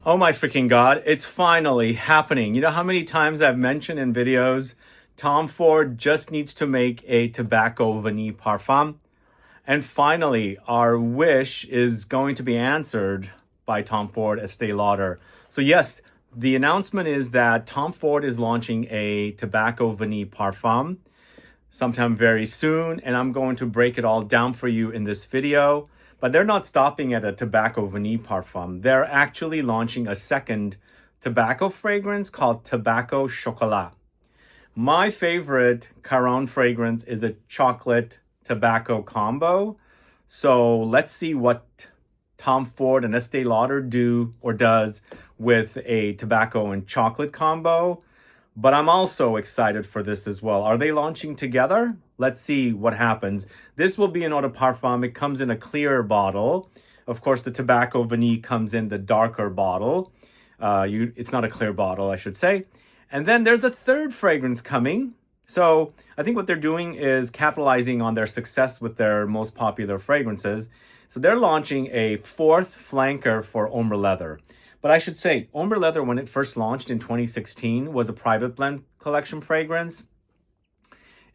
Oh my freaking God, it's finally happening. You know how many times I've mentioned in videos, Tom Ford just needs to make a Tobacco Vanille Parfum. And finally, our wish is going to be answered by Tom Ford Estee Lauder. So yes, the announcement is that Tom Ford is launching a Tobacco Vanille Parfum sometime very soon, and I'm going to break it all down for you in this video. But they're not stopping at a Tobacco Vanille Parfum. They're actually launching a second tobacco fragrance called Tobacco Chocolat. My favorite Caron fragrance is a chocolate tobacco combo. So let's see what Tom Ford and Estee Lauder do or does with a tobacco and chocolate combo. But I'm also excited for this as well. Are they launching together? Let's see what happens. This will be an eau de parfum. It comes in a clear bottle. Of course, the Tobacco Vanille comes in the darker bottle. It's not a clear bottle, I should say. And then there's a third fragrance coming. So I think what they're doing is capitalizing on their success with their most popular fragrances. So they're launching a fourth flanker for Ombre Leather. But I should say, Ombre Leather, when it first launched in 2016, was a private blend collection fragrance.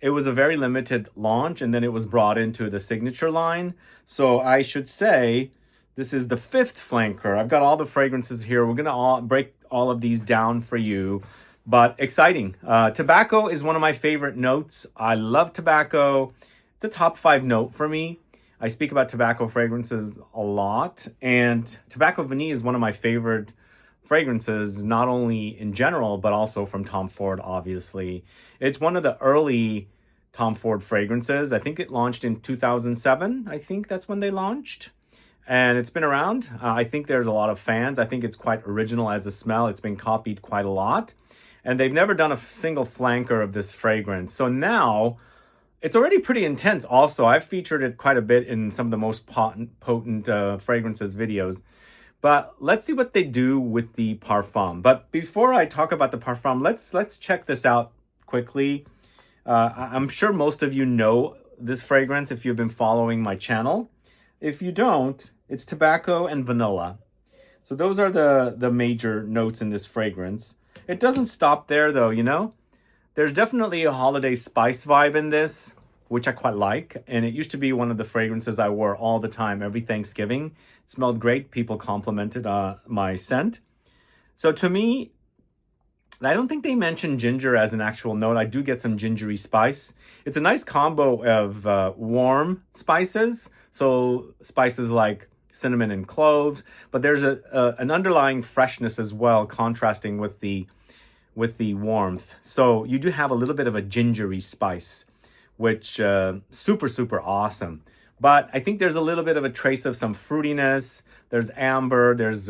It was a very limited launch, and then it was brought into the signature line. So I should say, this is the fifth flanker. I've got all the fragrances here. We're going to break all of these down for you. But exciting. Tobacco is one of my favorite notes. I love tobacco. It's a top 5 note for me. I speak about tobacco fragrances a lot, and Tobacco Vanille is one of my favorite fragrances, not only in general, but also from Tom Ford, obviously. It's one of the early Tom Ford fragrances. I think it launched in 2007. I think that's when they launched, and it's been around. I think there's a lot of fans. I think it's quite original as a smell. It's been copied quite a lot, and they've never done a single flanker of this fragrance. So now, it's already pretty intense also. I've featured it quite a bit in some of the most potent fragrances videos. But let's see what they do with the parfum. But before I talk about the parfum, let's check this out quickly. I'm sure most of you know this fragrance if you've been following my channel. If you don't, it's tobacco and vanilla. So those are the major notes in this fragrance. It doesn't stop there though, you know. There's definitely a holiday spice vibe in this, which I quite like. And it used to be one of the fragrances I wore all the time, every Thanksgiving. It smelled great. People complimented my scent. So to me, I don't think they mentioned ginger as an actual note. I do get some gingery spice. It's a nice combo of warm spices. So spices like cinnamon and cloves. But there's an underlying freshness as well, contrasting with the warmth. So you do have a little bit of a gingery spice, which super awesome. But I think there's a little bit of a trace of some fruitiness. There's amber, there's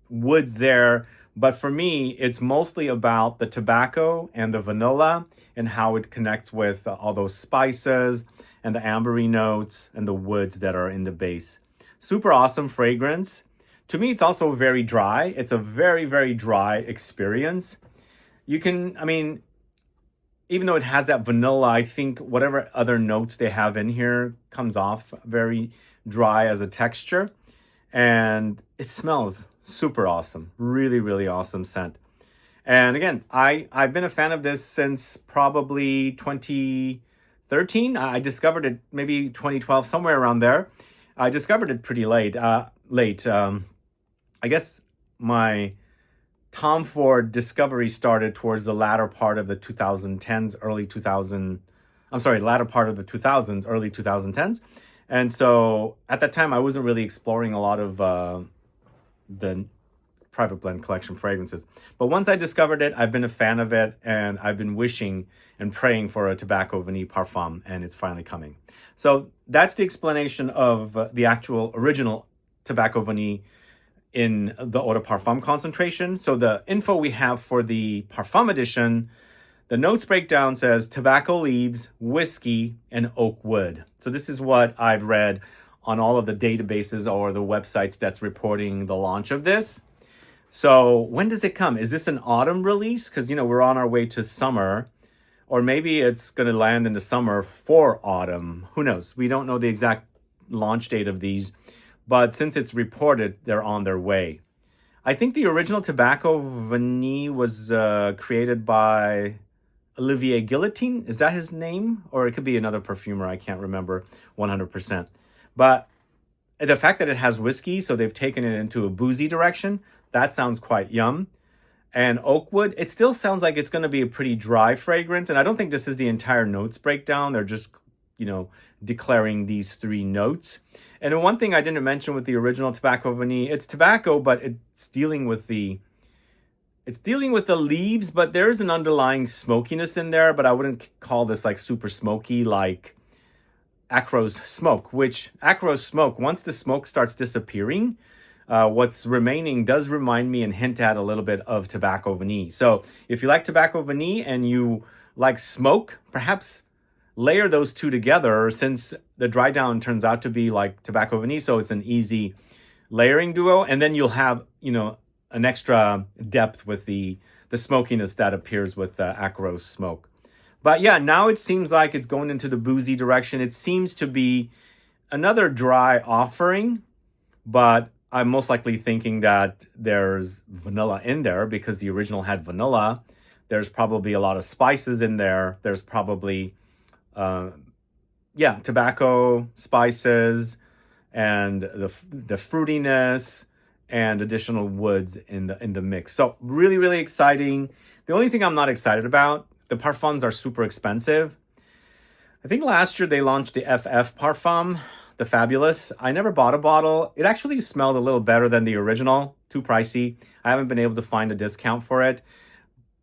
woods there. But for me, it's mostly about the tobacco and the vanilla and how it connects with all those spices and the ambery notes and the woods that are in the base. Super awesome fragrance. To me, it's also very dry. It's a very dry experience. You can, I mean, even though it has that vanilla, I think whatever other notes they have in here comes off very dry as a texture. And it smells super awesome. Really awesome scent. And again, I've been a fan of this since probably 2013. I discovered it maybe 2012, somewhere around there. I discovered it pretty late. I guess my Tom Ford discovery started towards the latter part of the 2010s, latter part of the 2000s, early 2010s. And so at that time, I wasn't really exploring a lot of the private blend collection fragrances. But once I discovered it, I've been a fan of it, and I've been wishing and praying for a Tobacco Vanille Parfum, and it's finally coming. So that's the explanation of the actual original Tobacco Vanille in the eau de parfum concentration. So the info we have for the parfum edition, the notes breakdown says tobacco leaves, whiskey, and oak wood. So this is what I've read on all of the databases or the websites that's reporting the launch of this. So when does it come? Is this an autumn release? Because, you know, we're on our way to summer. Or maybe it's going to land in the summer for autumn. Who knows? We don't know the exact launch date of these. But since it's reported, they're on their way. I think the original Tobacco Vanille was created by Olivier Guillotine. Is that his name? Or it could be another perfumer. I can't remember 100%. But the fact that it has whiskey, so they've taken it into a boozy direction, that sounds quite yum. And oakwood, it still sounds like it's going to be a pretty dry fragrance. And I don't think this is the entire notes breakdown. They're just, declaring these three notes. And the one thing I didn't mention with the original Tobacco Vanille, it's tobacco, but it's dealing with the leaves, but there's an underlying smokiness in there, but I wouldn't call this like super smoky like Acro's smoke, once the smoke starts disappearing, what's remaining does remind me and hint at a little bit of Tobacco Vanille. So if you like Tobacco Vanille and you like smoke, perhaps layer those two together, since the dry down turns out to be like Tobacco Vanille, so it's an easy layering duo, and then you'll have, an extra depth with the smokiness that appears with Acro's smoke. But yeah, now it seems like it's going into the boozy direction. It seems to be another dry offering, but I'm most likely thinking that there's vanilla in there because the original had vanilla. There's probably a lot of spices in there. There's probably, tobacco, spices, and the fruitiness and additional woods in the mix. So really, really exciting. The only thing I'm not excited about, the parfums are super expensive. I think last year they launched the FF Parfum, the Fabulous. I never bought a bottle. It actually smelled a little better than the original. Too pricey. I haven't been able to find a discount for it.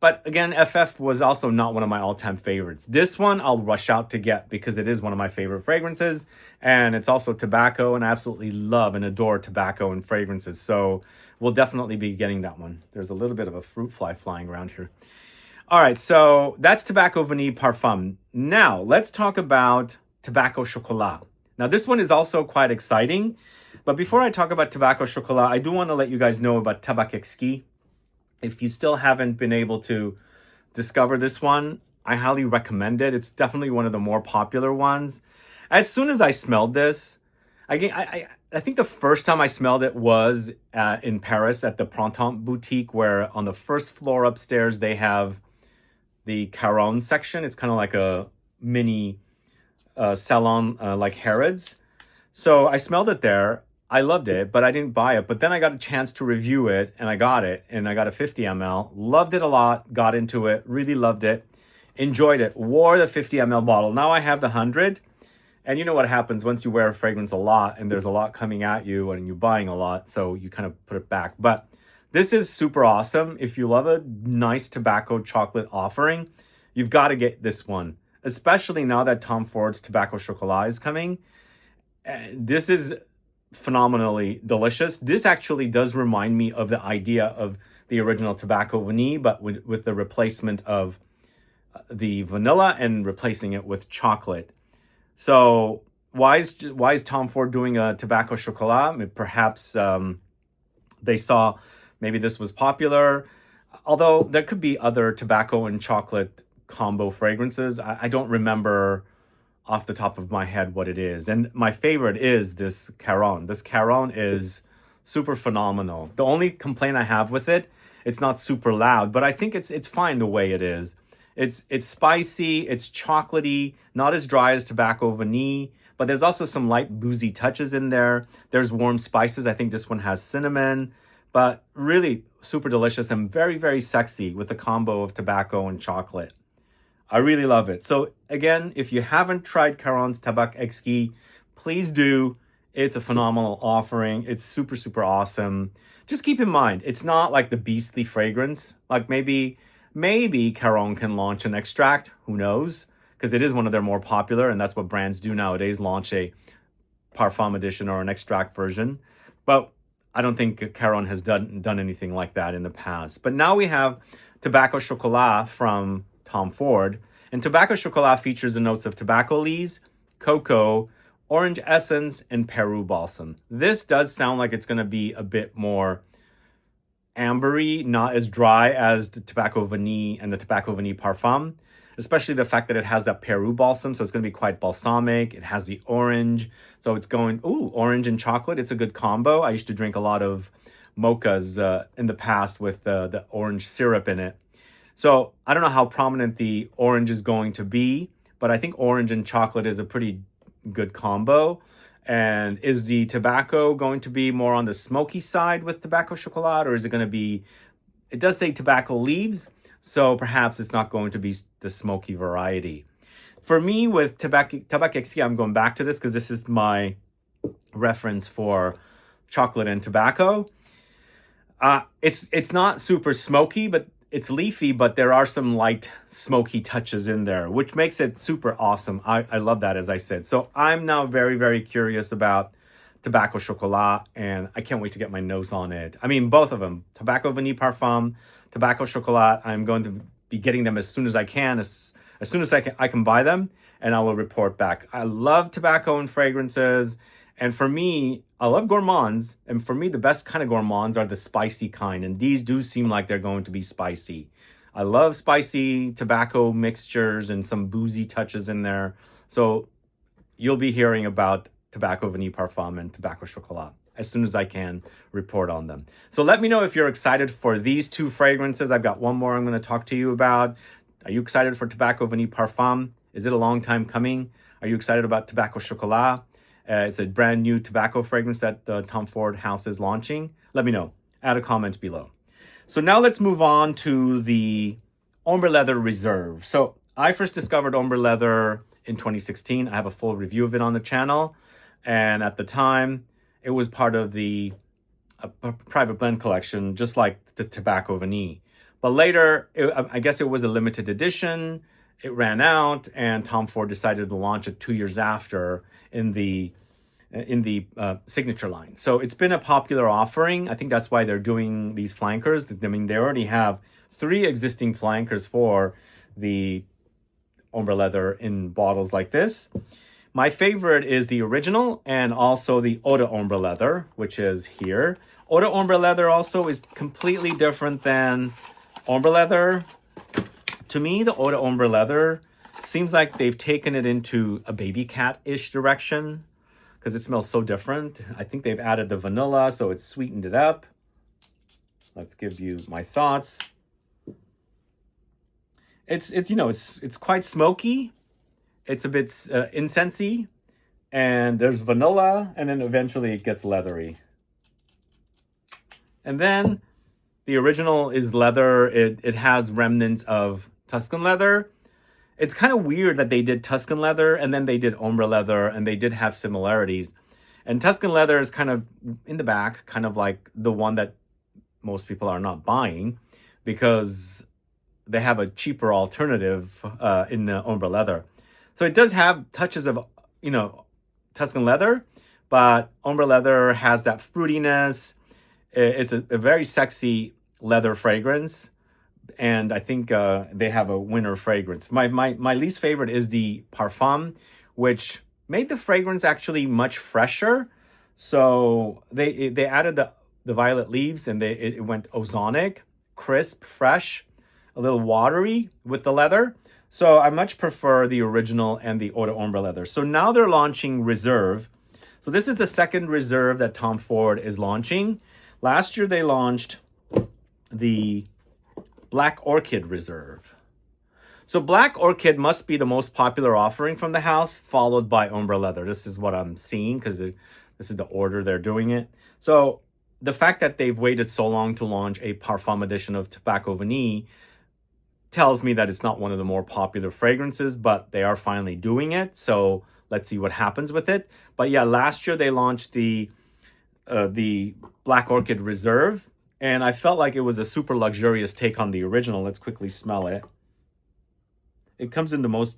But again, FF was also not one of my all-time favorites. This one I'll rush out to get because it is one of my favorite fragrances. And it's also tobacco, and I absolutely love and adore tobacco and fragrances. So we'll definitely be getting that one. There's a little bit of a fruit fly flying around here. All right, so that's Tobacco Vanille Parfum. Now, let's talk about Tobacco Chocolat. Now, this one is also quite exciting. But before I talk about Tobacco Chocolat, I do want to let you guys know about Tabac Exquis. If you still haven't been able to discover this one, I highly recommend it. It's definitely one of the more popular ones. As soon as I smelled this, I think the first time I smelled it was in Paris at the Printemps boutique, where on the first floor upstairs, they have the Caron section. It's kind of like a mini salon like Harrods. So I smelled it there. I loved it, but I didn't buy it. But then I got a chance to review it, and I got it, and I got a 50 ml. Loved it a lot, got into it, really loved it, enjoyed it, wore the 50 ml bottle. Now I have the 100, and you know what happens once you wear a fragrance a lot, and there's a lot coming at you, and you're buying a lot, so you kind of put it back. But this is super awesome. If you love a nice tobacco chocolate offering, you've got to get this one, especially now that Tom Ford's Tobacco Chocolat is coming. This is phenomenally delicious. This actually does remind me of the idea of the original Tobacco Vanille, but with the replacement of the vanilla and replacing it with chocolate. So why is Tom Ford doing a Tobacco Chocolat? Perhaps they saw maybe this was popular, although there could be other tobacco and chocolate combo fragrances. I don't remember off the top of my head what it is. And my favorite is this Caron. This Caron is super phenomenal. The only complaint I have with it, it's not super loud, but I think it's fine the way it is. It's spicy, it's chocolatey, not as dry as Tobacco Vanille, but there's also some light boozy touches in there. There's warm spices. I think this one has cinnamon, but really super delicious and very, very sexy with the combo of tobacco and chocolate. I really love it. So again, if you haven't tried Caron's Tabac Exquis, please do. It's a phenomenal offering. It's super, super awesome. Just keep in mind, it's not like the beastly fragrance. Like maybe Caron can launch an extract. Who knows? Because it is one of their more popular, and that's what brands do nowadays, launch a parfum edition or an extract version. But I don't think Caron has done anything like that in the past. But now we have Tobacco Chocolat from Tom Ford, and Tobacco Chocolat features the notes of tobacco leaves, cocoa, orange essence, and Peru balsam. This does sound like it's going to be a bit more ambery, not as dry as the Tobacco Vanille and the Tobacco Vanille Parfum, especially the fact that it has that Peru balsam, so it's going to be quite balsamic. It has the orange, so it's going, orange and chocolate. It's a good combo. I used to drink a lot of mochas in the past with the orange syrup in it. So I don't know how prominent the orange is going to be, but I think orange and chocolate is a pretty good combo. And is the tobacco going to be more on the smoky side with Tobacco Chocolat, or is it going to be, it does say tobacco leaves, so perhaps it's not going to be the smoky variety. For me, with Tabac Exquis, I'm going back to this because this is my reference for chocolate and tobacco. It's not super smoky, but it's leafy, but there are some light smoky touches in there, which makes it super awesome. I love that, as I said. So I'm now very, very curious about Tobacco Chocolat, and I can't wait to get my nose on it. I mean, both of them, Tobacco Vanille Parfum, Tobacco Chocolat. I'm going to be getting them as soon as I can, as soon as I can buy them, and I will report back. I love tobacco and fragrances. And for me, I love gourmands. And for me, the best kind of gourmands are the spicy kind. And these do seem like they're going to be spicy. I love spicy tobacco mixtures and some boozy touches in there. So you'll be hearing about Tobacco Vanille Parfum and Tobacco Chocolat as soon as I can report on them. So let me know if you're excited for these two fragrances. I've got one more I'm going to talk to you about. Are you excited for Tobacco Vanille Parfum? Is it a long time coming? Are you excited about Tobacco Chocolat? It's a brand new tobacco fragrance that the Tom Ford house is launching. Let me know. Add a comment below. So now let's move on to the Ombre Leather Reserve. So I first discovered Ombre Leather in 2016. I have a full review of it on the channel. And at the time, it was part of the private blend collection, just like the Tobacco Vanille. But later, I guess it was a limited edition. It ran out, and Tom Ford decided to launch it 2 years after in the signature line. So it's been a popular offering. I think that's why they're doing these flankers. I mean, they already have 3 existing flankers for the Ombre Leather in bottles like this. My favorite is the original and also the Eau de Ombre Leather, which is here. Eau de Ombre Leather also is completely different than Ombre Leather. To me, the Eau de Ombre Leather seems like they've taken it into a baby cat-ish direction because it smells so different. I think they've added the vanilla, so it's sweetened it up. Let's give you my thoughts. It's quite smoky. It's a bit incensey, and there's vanilla, and then eventually it gets leathery. And then the original is leather. It has remnants of Tuscan leather. It's kind of weird that they did Tuscan leather and then they did Ombre Leather, and they did have similarities. And Tuscan leather is kind of in the back, kind of like the one that most people are not buying because they have a cheaper alternative in the Ombre Leather. So it does have touches of, Tuscan leather, but Ombre Leather has that fruitiness. It's a very sexy leather fragrance. And I think they have a winner fragrance. My least favorite is the Parfum, which made the fragrance actually much fresher. So they added the violet leaves, and it went ozonic, crisp, fresh, a little watery with the leather. So I much prefer the original and the Eau de Ombre Leather. So now they're launching Reserve. So this is the second Reserve that Tom Ford is launching. Last year they launched the Black Orchid Reserve. So Black Orchid must be the most popular offering from the house, followed by Ombre Leather. This is what I'm seeing because this is the order they're doing it. So the fact that they've waited so long to launch a Parfum edition of Tobacco Vanille tells me that it's not one of the more popular fragrances, but they are finally doing it. So let's see what happens with it. But yeah, last year they launched the Black Orchid Reserve, and I felt like it was a super luxurious take on the original. Let's quickly smell it. It comes in the most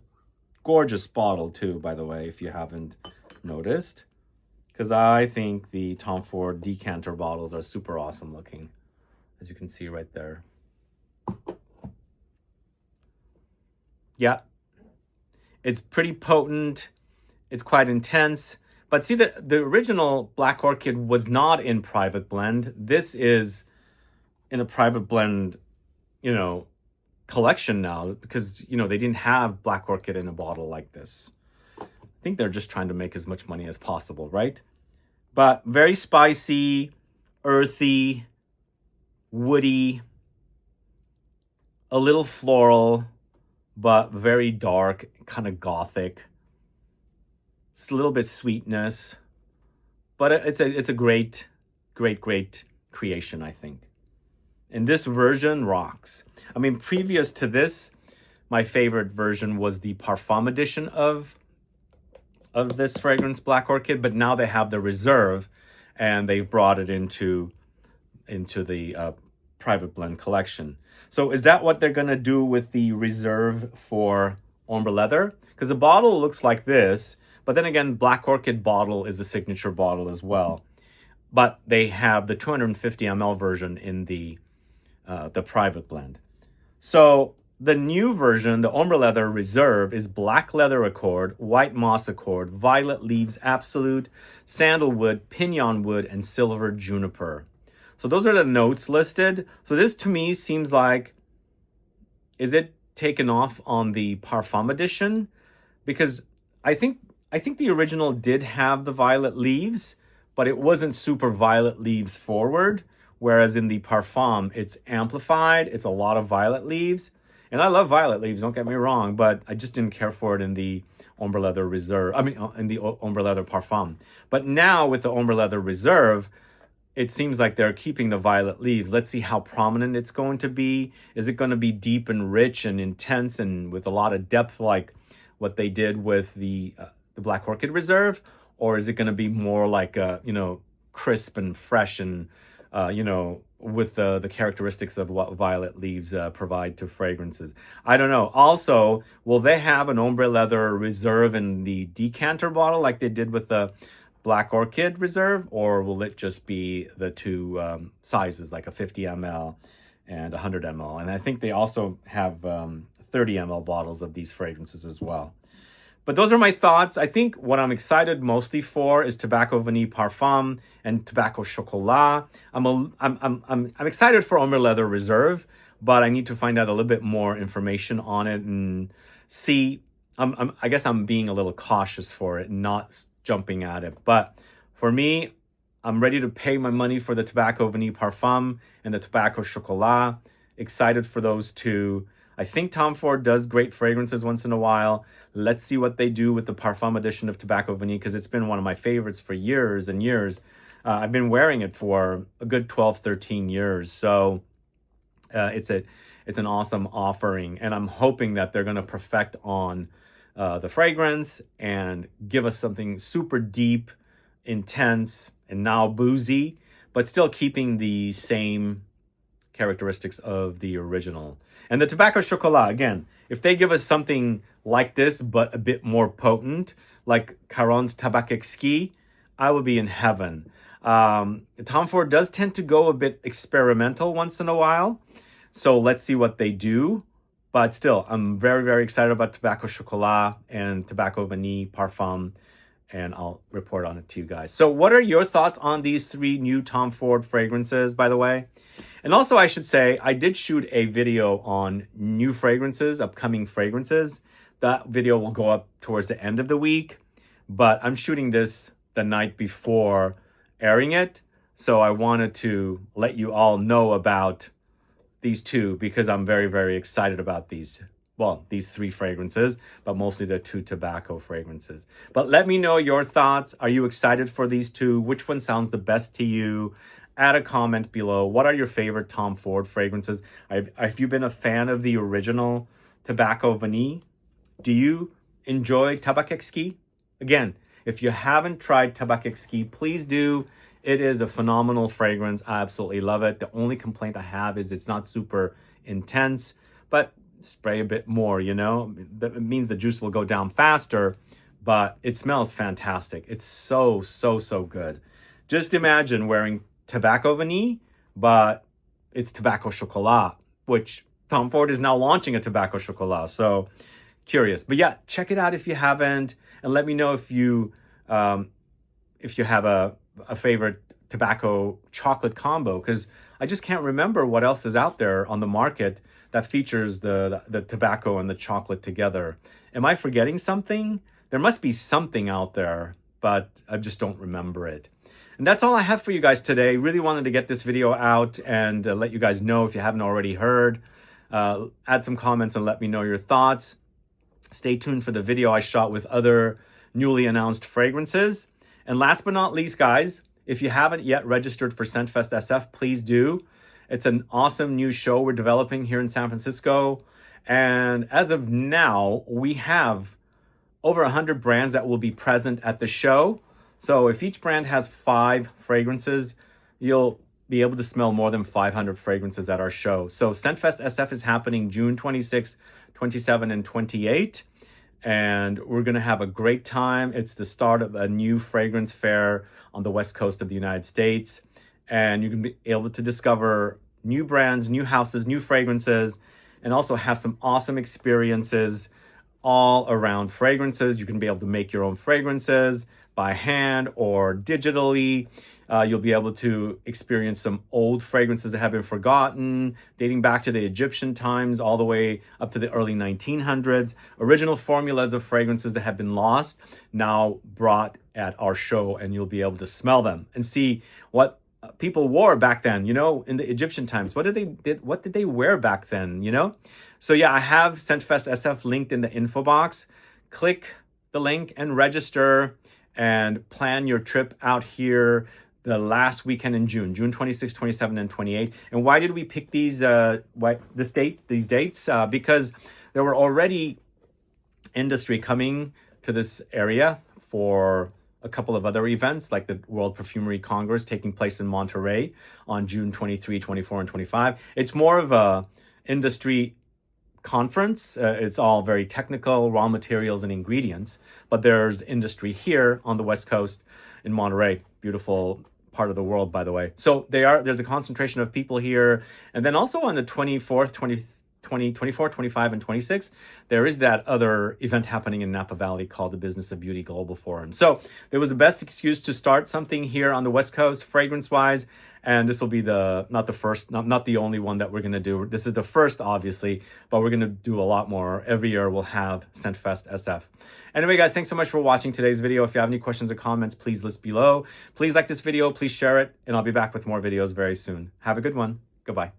gorgeous bottle too, by the way, if you haven't noticed, because I think the Tom Ford decanter bottles are super awesome looking, as you can see right there. Yeah, it's pretty potent. It's quite intense. But see, the original Black Orchid was not in private blend. This is in a private blend, collection now, because, they didn't have Black Orchid in a bottle like this. I think they're just trying to make as much money as possible, right? But very spicy, earthy, woody, a little floral, but very dark, kind of gothic. It's a little bit sweetness, but it's a great creation, I think. And this version rocks. I mean, previous to this, my favorite version was the Parfum edition of this fragrance, Black Orchid, but now they have the Reserve, and they've brought it into the private blend collection. So is that what they're gonna do with the Reserve for Ombre Leather? Because the bottle looks like this, but then again, Black Orchid bottle is a signature bottle as well. But they have the 250 ml version in the private blend. So the new version, the Ombre Leather Reserve, is black leather accord, white moss accord, violet leaves absolute, sandalwood, pinion wood, and silver juniper. So those are the notes listed. So this to me seems like, is it taken off on the Parfum edition? Because I think the original did have the violet leaves, but it wasn't super violet leaves forward. Whereas in the Parfum, it's amplified. It's a lot of violet leaves. And I love violet leaves, don't get me wrong, but I just didn't care for it in the Ombre Leather Reserve. I mean, in the Ombre Leather Parfum. But now with the Ombre Leather Reserve, it seems like they're keeping the violet leaves. Let's see how prominent it's going to be. Is it going to be deep and rich and intense and with a lot of depth like what they did with the Black Orchid Reserve? Or is it going to be more like, crisp and fresh and, with the characteristics of what violet leaves provide to fragrances? I don't know. Also, will they have an Ombre Leather Reserve in the decanter bottle like they did with the Black Orchid Reserve? Or will it just be the two sizes, like a 50 ml and 100 ml? And I think they also have 30 ml bottles of these fragrances as well. But those are my thoughts. I think what I'm excited mostly for is Tobacco Vanille Parfum and Tobacco Chocolat. I'm excited for Ombre Leather Reserve, but I need to find out a little bit more information on it and see. I guess I'm being a little cautious for it, not jumping at it. But for me, I'm ready to pay my money for the Tobacco Vanille Parfum and the Tobacco Chocolat. Excited for those two. I think Tom Ford does great fragrances once in a while. Let's see what they do with the Parfum edition of Tobacco Vanille, because it's been one of my favorites for years and years. I've been wearing it for a good 12, 13 years. So it's an awesome offering. And I'm hoping that they're going to perfect on the fragrance and give us something super deep, intense, and now boozy, but still keeping the same characteristics of the original. And the Tobacco Chocolat, again, if they give us something like this, but a bit more potent, like Caron Tabac Exquis, I will be in heaven. Tom Ford does tend to go a bit experimental once in a while. So let's see what they do. But still, I'm very, very excited about Tobacco Chocolat and Tobacco Vanille Parfum. And I'll report on it to you guys. So what are your thoughts on these three new Tom Ford fragrances, by the way? And also, I should say, I did shoot a video on new fragrances, upcoming fragrances. That video will go up towards the end of the week. But I'm shooting this the night before airing it. So I wanted to let you all know about these two because I'm very, very excited about these. Well, these three fragrances, but mostly the two tobacco fragrances. But let me know your thoughts. Are you excited for these two? Which one sounds the best to you? Add a comment below. What are your favorite Tom Ford fragrances? Have you been a fan of the original Tobacco Vanille? Do you enjoy Tabac Exquis? Again, if you haven't tried Tabac Exquis, please do. It is a phenomenal fragrance. I absolutely love it. The only complaint I have is it's not super intense, but spray a bit more, That means the juice will go down faster, but it smells fantastic. It's so, so, so good. Just imagine wearing Tobacco Vanille, but it's Tobacco Chocolat, which Tom Ford is now launching a Tobacco Chocolat. So curious. But yeah, check it out if you haven't, and let me know if you have a favorite tobacco chocolate combo, because I just can't remember what else is out there on the market that features the tobacco and the chocolate together. Am I forgetting something? There must be something out there, but I just don't remember it. And that's all I have for you guys today. Really wanted to get this video out and let you guys know if you haven't already heard. Add some comments and let me know your thoughts. Stay tuned for the video I shot with other newly announced fragrances. And last but not least, guys, if you haven't yet registered for ScentFest SF, please do. It's an awesome new show we're developing here in San Francisco. And as of now, we have over 100 brands that will be present at the show. So if each brand has 5 fragrances, you'll be able to smell more than 500 fragrances at our show. So ScentFest SF is happening June 26, 27, and 28. And we're going to have a great time. It's the start of a new fragrance fair on the West Coast of the United States. And you can be able to discover new brands, new houses, new fragrances, and also have some awesome experiences all around fragrances. You can be able to make your own fragrances by hand or digitally. You'll be able to experience some old fragrances that have been forgotten, dating back to the Egyptian times all the way up to the early 1900s. Original formulas of fragrances that have been lost, now brought at our show, and you'll be able to smell them and see what people wore back then, you know, in the Egyptian times. What did they wear back then, you know? So yeah, I have ScentFest SF linked in the info box. Click the link and register and plan your trip out here the last weekend in June 26, 27, and 28. And why did we pick these dates? Because there were already industry coming to this area for a couple of other events, like the World Perfumery Congress taking place in Monterey on June 23, 24, and 25. It's more of a industry conference. It's all very technical, raw materials and ingredients, but there's industry here on the West Coast in Monterey. Beautiful part of the world, by the way. So there's a concentration of people here. And then also on the 24th, 24, 25, and 26, there is that other event happening in Napa Valley called the Business of Beauty Global Forum. So there was the best excuse to start something here on the West Coast, fragrance-wise. And this will be not the only one that we're going to do. This is the first, obviously, but we're going to do a lot more. Every year we'll have ScentFest SF. Anyway, guys, thanks so much for watching today's video. If you have any questions or comments, please list below. Please like this video, please share it, and I'll be back with more videos very soon. Have a good one. Goodbye.